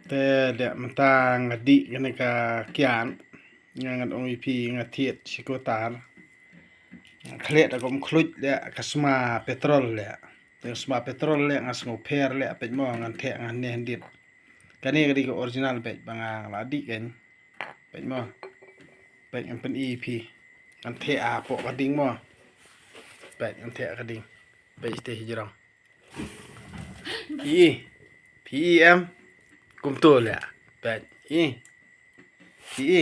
แต่เดี๋ยวมันต่างดิกันกะกิยานงานองค์พีงาเทียดชิโกตาร์เคลียดก็มคลุดเลยก็สมาเปโตรลเลยแต่สมาเปโตรลเลยงาสงเพรเลยเป็นมองงานเทงานเนี่ยดิบกันนี่ก็ดีก็ออริจินัลเป็นบางงลาดิกันเป็นมอเป็นอันเป็นอีพีงานเทอาปกกระดิ่งมอเป็นงานเทกระดิ่งเป็นสเตจรองพีเอ็มกุมตัวเลยเป็นพี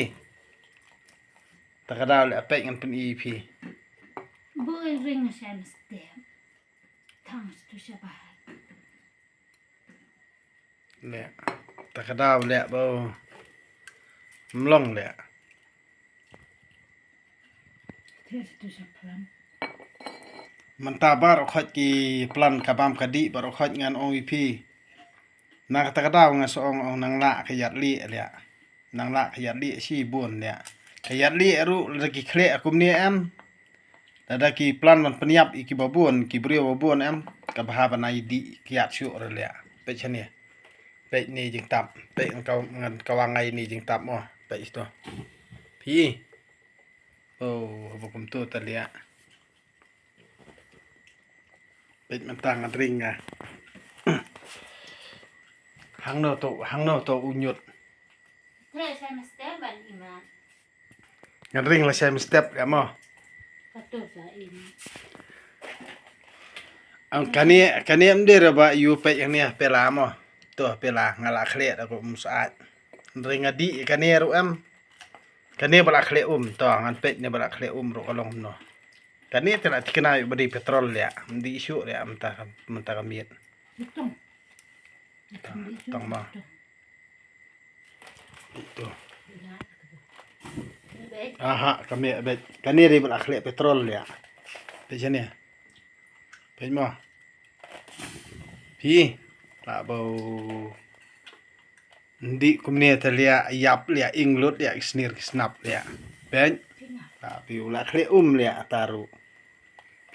ตะกระดาวเลยเป็นงานเป็นอีพี Boy ring sen stem. Tangs du shabar. เนี่ยตะกระดาวเนี่ยเบามันล่องเนี่ย Tes du shaplam. มันตาบาร์อคอยกีพลันกับบามคดีบาร์อคอยงานองวีพีนางตะกระดาวงานสององนางละขยัดลี่เนี่ยนางละขยัดลี่ชีบุญเนี่ยขยัดลี่รู้ลกิเคลกุมเนี่ยแต่ki plan man peniap iki babun ki brio babun ka bahaba na di kiat syu le pe chane pe ni jing tap pe kau ngan kawangai ni jing tap mo pe isto pi bukum tu talia pe man tang ring hang no to unyut Tes sen stem ban iman. ngan ring la sem step ya mo Patos sa ini. ang kani amde ba yu pe yang ni pela mo to pela ngala khle aku saat ring adi kani ru kani bala khle to ngan pe ni bala khle ro kalong no kani tena tikna yu badi petrol ya di isu ya menta kamiet Betul. tong ma itu aha kami bet kani ri bala khle petrol ya pe chane pe mo pi la bau ndi kumne talia yap lia inglut ya snir snap ya ben la pi la khle lia taru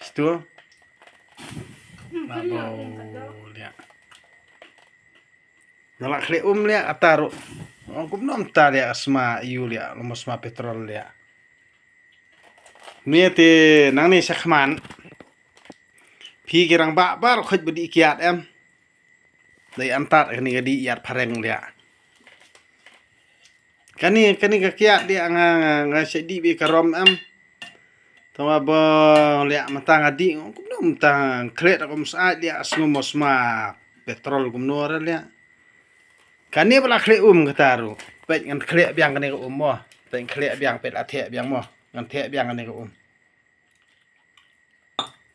situ la bau lia la khle lia taru kum nom ta lia asma lia lumos ma petrol lia niate nang ni sakhman pi kirang ba bar khoj budi kiat dai antar kani gadi yat phareng lia kani ka kiat dia nga sedi bi karom tawa ba lia matang adi kum nom tang kret kum sa dia asngumos ma petrol kum nor lia kani bala khle kataru pet ngan khle biang kani ko mo pet khle biang pet athe biang mo ngan the biang kani ko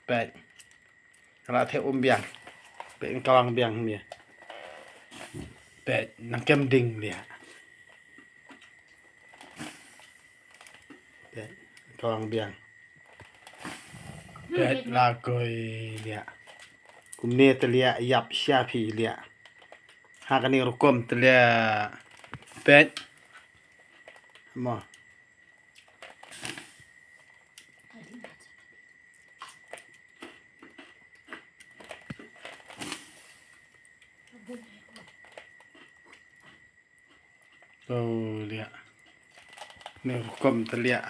pet kala the biang pet kawang biang ni pet nang kem ding dia pet kawang biang pet lagoi dia kumne telia yap syafi dia hakani rukom telia pet mo dia ne rukom telia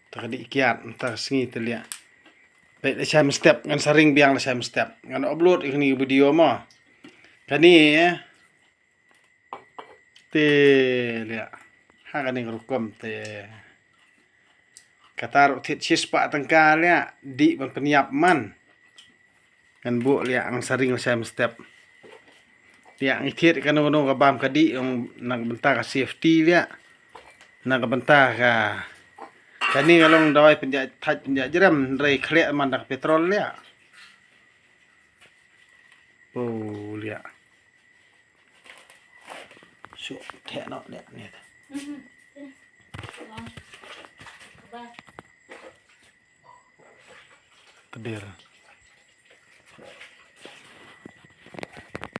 tadi kiat entar sengi telia pet sam step ngan saring biang la sam step ngan upload ini video mo kani te lia hakani rukom te katar thit sispa tangka lia di ban peniap man kan bu lia ang saring sam step lia ngithit kan no ka bam kadi ang nang benta ka safety lia nang ka benta ka kani ngalong dawai penja jeram rei khle man dak petrol lia lia so the no lia ni Kedir.